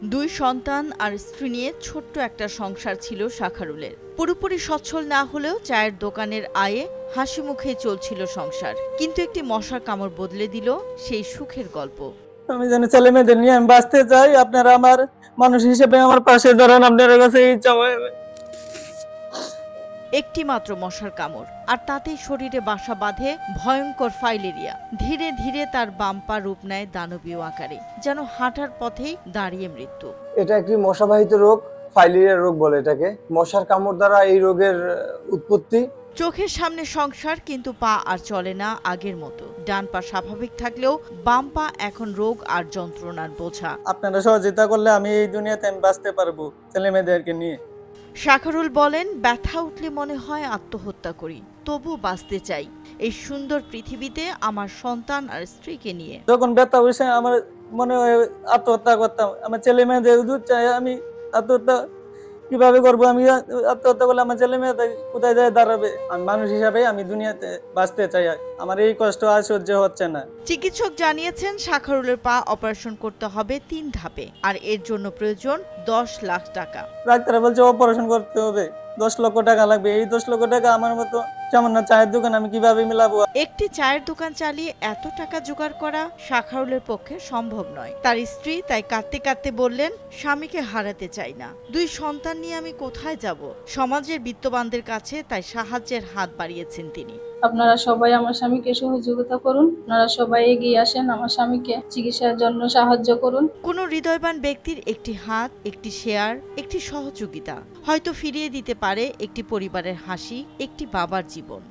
দুই সন্তান আর স্ত্রী নিয়ে ছোট্ট একটা সংসার ছিল শাখারুলের। পুরোপুরি সচ্ছল না হলেও চায়ের দোকানের আয়ে হাসি মুখে চলছিল সংসার। কিন্তু একটি মশার কামড় বদলে দিল সেই সুখের গল্প। আমি জানি ছেলে মেয়েদের নিয়ে আমি বাঁচতে চাই, আপনারা আমার মানুষ হিসেবে আমার পাশে দাঁড়ান, আপনার কাছে ইচ্ছা হয়। একটি মাত্র মশার কামড়, আর তাতেই শরীরে বাসা বাঁধে ভয়ঙ্কর ফাইলেরিয়া। ধীরে ধীরে তার বাম পা রূপ নেয় দানবীয় আকারে, যেন হাঁটার পথেই দাঁড়িয়ে মৃত্যু। এটা একটি মশাবাহিত রোগ, ফাইলেরিয়া রোগ বলে এটাকে। মশার কামড় দ্বারা এই রোগের উৎপত্তি। চোখের সামনে সংসার, কিন্তু পা আর চলে না আগের মতো। ডান পা স্বাভাবিক থাকলেও বাম পা এখন রোগ আর যন্ত্রণার বোঝা। আপনারা সহযোগিতা করলে আমি এই দুনিয়াতে আমি বাঁচতে পারবো ছেলে মেয়েদেরকে নিয়ে। শাখারুল বলেন, ব্যথা উঠলে মনে হয় আত্মহত্যা করি, তবু বাঁচতে চাই এই সুন্দর পৃথিবীতে আমার সন্তান আর স্ত্রীকে নিয়ে। যখন ব্যথা হয়েছে আমার মনে হয় আত্মহত্যা করতাম। আমার ছেলে মেয়েদের দুধ চাই, আমি আত্মহত্যা কিভাবে করবো? আমি আত্মহত্যা করলে আমার ছেলে মেয়ে কোথায় যায় দাঁড়াবে? আমি মানুষ হিসাবে আমি দুনিয়াতে বাঁচতে চাই, আমার এই কষ্ট আর সহ্য হচ্ছে না। চিকিৎসক জানিয়েছেন শাখারুলের পা অপারেশন করতে হবে 3 ধাপে, আর এর জন্য প্রয়োজন 10 লাখ টাকা। ডাক্তার বলছে অপারেশন করতে হবে, 10 লক্ষ টাকা লাগবে। এই 10 লক্ষ টাকা আমার মতো সামান্য চায়ের দোকান আমি কিভাবে মিলাবো? একটি চায়ের দোকান চালিয়ে এত টাকা জোগাড় করা শাখারুলের পক্ষে সম্ভব নয়। তার স্ত্রী তাই কাঁদতে কাঁদতে বললেন, স্বামীকে হারাতে চাই না, 2 সন্তান নিয়ে আমি কোথায় যাব? সমাজের বিত্তবানদের কাছে তাই সাহায্যের হাত বাড়িয়েছেন তিনি। আপনারা সবাই আমার স্বামীকে সহযোগিতা করুন, আপনারা সবাই এগিয়ে আসেন, আমার স্বামীকে চিকিৎসার জন্য সাহায্য করুন। কোনো হৃদয়বান ব্যক্তির একটি হাত, একটি শেয়ার, একটি সহযোগিতা হয়তো ফিরিয়ে দিতে পারে একটি পরিবারের হাসি, একটি বাবার জীবন।